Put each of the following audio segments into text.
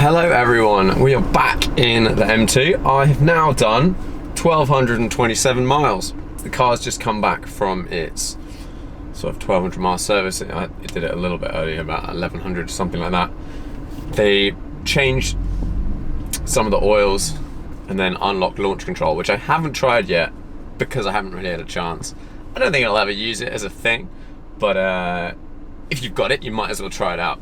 Hello everyone, we are back in the M2. I have now done 1,227 miles. The car's just come back from its sort of 1,200 mile service. It did it a little bit earlier, about 1,100, something like that. They changed some of the oils and then unlocked launch control, which I haven't tried yet because I haven't really had a chance. I don't think I'll ever use it as a thing, but if you've got it, you might as well try it out.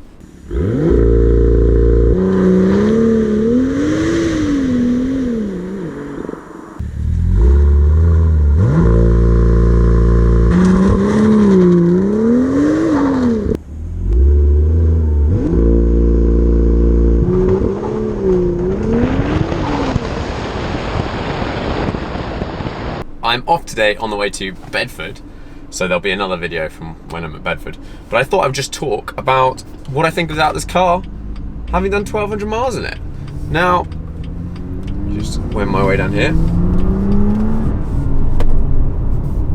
I'm off today on the way to Bedford, so there'll be another video from when I'm at Bedford. But I thought I would just talk about what I think about this car, having done 1,200 miles in it. Now, just went my way down here.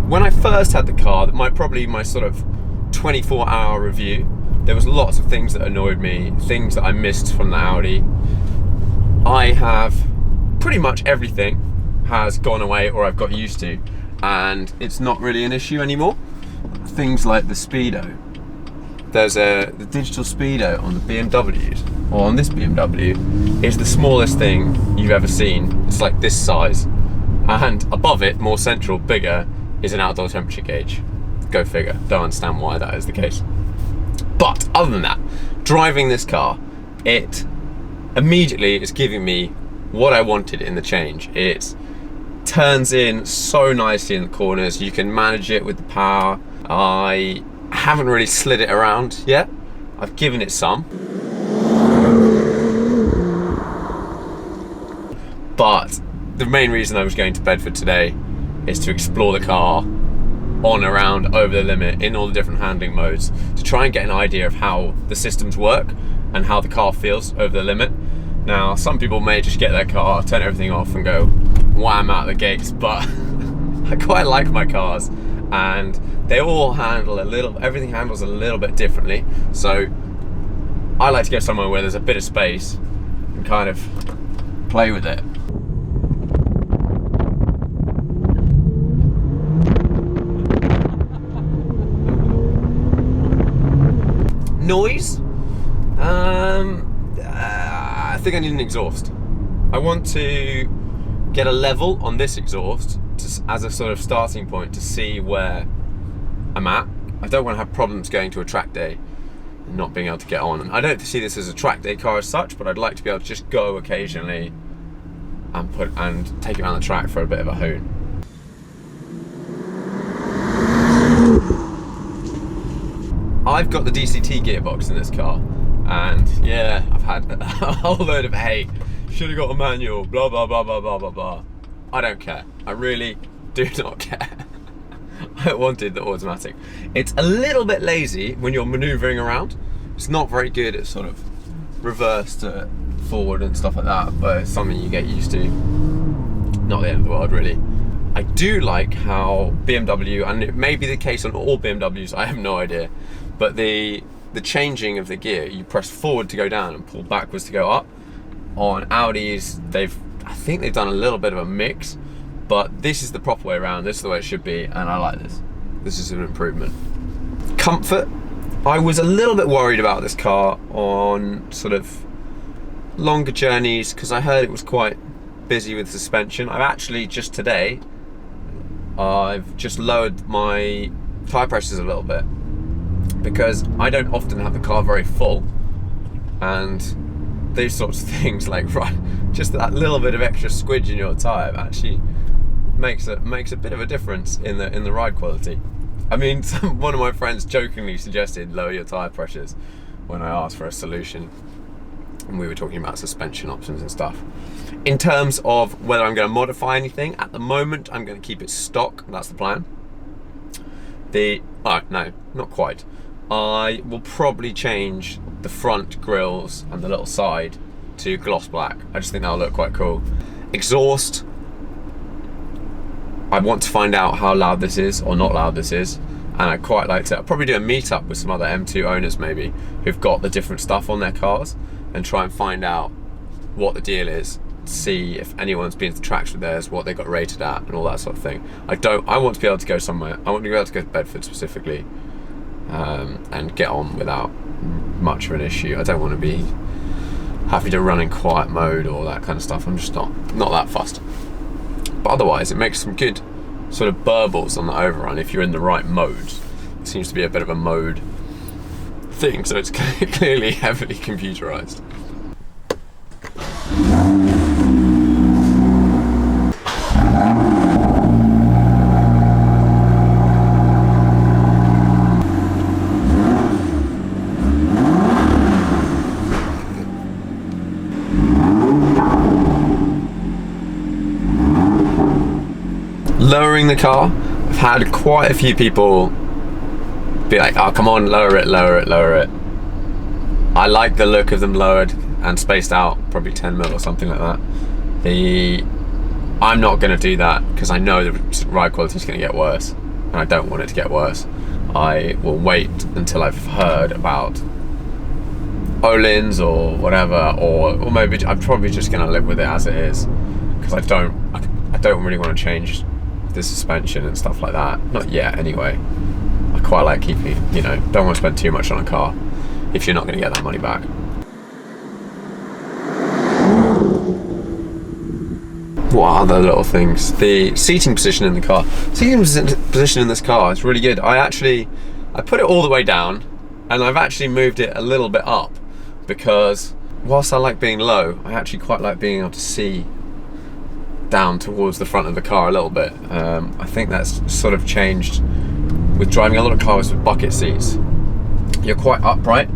When I first had the car, probably my sort of 24-hour review, there was lots of things that annoyed me, things that I missed from the Audi. I have pretty much everything has gone away or I've got used to, and it's not really an issue anymore. Things like the speedo. There's the digital speedo on the BMWs, or on this BMW, is the smallest thing you've ever seen. It's like this size, and above it, more central, bigger, is an outdoor temperature gauge. Go figure. Don't understand why that is the case. But other than that, driving this car, it immediately is giving me what I wanted in the change. It turns in so nicely in the corners. You can manage it with the power. I haven't really slid it around yet. I've given it some. But the main reason I was going to Bedford today is to explore the car on, around, over the limit, in all the different handling modes, to try and get an idea of how the systems work and how the car feels over the limit. Now, some people may just get their car, turn everything off and go wham out the gates, but I quite like my cars, and they all handle everything handles a little bit differently. So I like to go somewhere where there's a bit of space and kind of play with it. Noise? I think I need an exhaust. I want to get a level on this exhaust as a sort of starting point to see where I'm at. I don't want to have problems going to a track day and not being able to get on. And I don't see this as a track day car as such, but I'd like to be able to just go occasionally and take it around the track for a bit of a hoon. I've got the DCT gearbox in this car, and yeah, I've had a whole load of should have got a manual, blah blah blah blah blah blah blah. I don't care. I really do not care. I wanted the automatic. It's a little bit lazy when you're maneuvering around. It's not very good at sort of reverse to forward and stuff like that, but it's something you get used to. Not the end of the world, really. I do like how BMW, and it may be the case on all BMWs, I have no idea, but the changing of the gear, you press forward to go down and pull backwards to go up. On Audis, I think they've done a little bit of a mix, but this is the proper way around. This is the way it should be, and I like this. This is an improvement. Comfort. I was a little bit worried about this car on sort of longer journeys because I heard it was quite busy with suspension. I've actually just today, I've just lowered my tyre pressures a little bit because I don't often have the car very full, and these sorts of things, like just that little bit of extra squidge in your tyre actually makes a bit of a difference in the ride quality. I mean, one of my friends jokingly suggested lower your tyre pressures when I asked for a solution, and we were talking about suspension options and stuff. In terms of whether I'm going to modify anything, at the moment I'm going to keep it stock. That's the plan. No, not quite. I will probably change the front grills and the little side to gloss black. I just think that'll look quite cool. Exhaust, I want to find out how loud this is or not loud this is, and I'd quite like to, I'll probably do a meetup with some other M2 owners maybe, who've got the different stuff on their cars, and try and find out what the deal is, see if anyone's been to the tracks with theirs, what they got rated at, and all that sort of thing. I want to be able to go somewhere. I want to be able to go to Bedford specifically, and get on without much of an issue. I don't want to be happy to run in quiet mode or that kind of stuff. I'm just not that fussed. But otherwise, it makes some good sort of burbles on the overrun if you're in the right mode. It seems to be a bit of a mode thing, so it's clearly heavily computerized. Lowering the car, I've had quite a few people be like, oh come on, lower it, lower it, lower it. I like the look of them lowered and spaced out, probably 10 mil or something like that. I'm not going to do that because I know the ride quality is going to get worse, and I don't want it to get worse. I will wait until I've heard about Olin's or whatever, or maybe I'm probably just going to live with it as it is, because I don't really want to change the suspension and stuff like that. Not yet, anyway. I quite like keeping, don't want to spend too much on a car if you're not going to get that money back. What other little things? The seating position in the car. Seating position in this car is really good. I put it all the way down, and I've actually moved it a little bit up, because whilst I like being low, I actually quite like being able to see down towards the front of the car a little bit. I think that's sort of changed with driving a lot of cars with bucket seats. You're quite upright,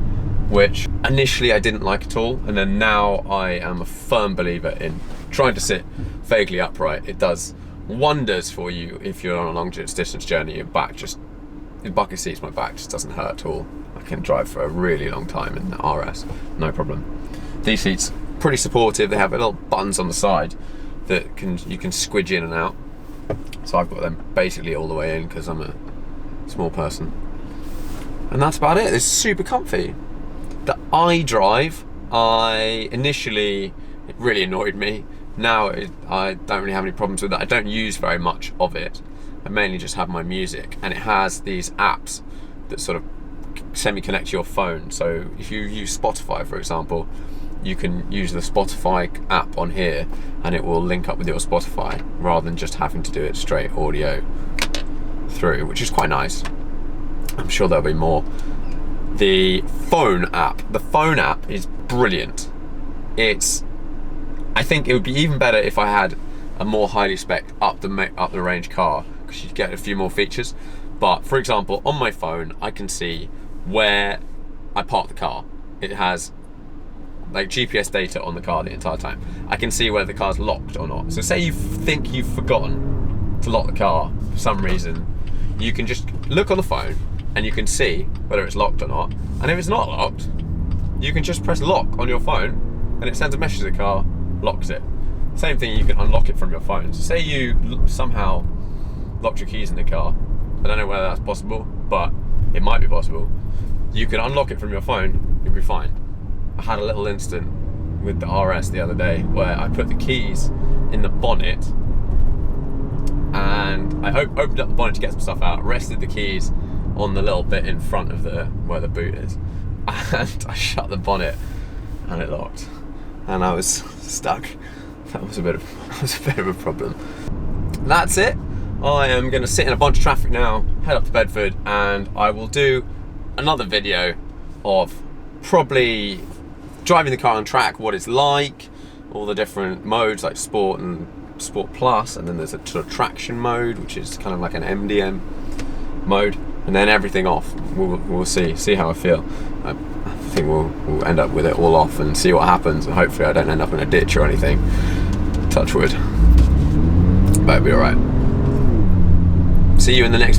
which initially I didn't like at all, and then now I am a firm believer in trying to sit vaguely upright. It does wonders for you if you're on a long distance journey. In bucket seats, my back just doesn't hurt at all. I can drive for a really long time in the RS, no problem. These seats, pretty supportive. They have little buttons on the side that you can squidge in and out. So I've got them basically all the way in because I'm a small person. And that's about it. It's super comfy. The iDrive, initially, it really annoyed me. Now I don't really have any problems with that. I don't use very much of it. I mainly just have my music, and it has these apps that sort of semi-connect to your phone. So if you use Spotify, for example, you can use the Spotify app on here and it will link up with your Spotify rather than just having to do it straight audio through, which is quite nice. I'm sure there'll be more. The phone app is brilliant. I think it would be even better if I had a more highly spec'd up the range car, because you'd get a few more features. But for example, on my phone, I can see where I park the car. It has like GPS data on the car the entire time. I can see whether the car's locked or not. So say you think you've forgotten to lock the car for some reason, you can just look on the phone and you can see whether it's locked or not. And if it's not locked, you can just press lock on your phone and it sends a message to the car, locks it. Same thing, you can unlock it from your phone. So say you somehow locked your keys in the car. I don't know whether that's possible, but it might be possible. You can unlock it from your phone, you'll be fine. I had a little incident with the RS the other day where I put the keys in the bonnet, and I opened up the bonnet to get some stuff out, rested the keys on the little bit in front of where the boot is, and I shut the bonnet and it locked, and I was stuck. That was a bit of a problem. That's it. I am going to sit in a bunch of traffic now, head up to Bedford, and I will do another video of probably driving the car on track, what it's like, all the different modes like Sport and Sport Plus, and then there's a sort of traction mode, which is kind of like an MDM mode, and then everything off. We'll see how I feel. I think we'll end up with it all off and see what happens, and hopefully I don't end up in a ditch or anything. Touch wood. But it'll be alright. See you in the next video.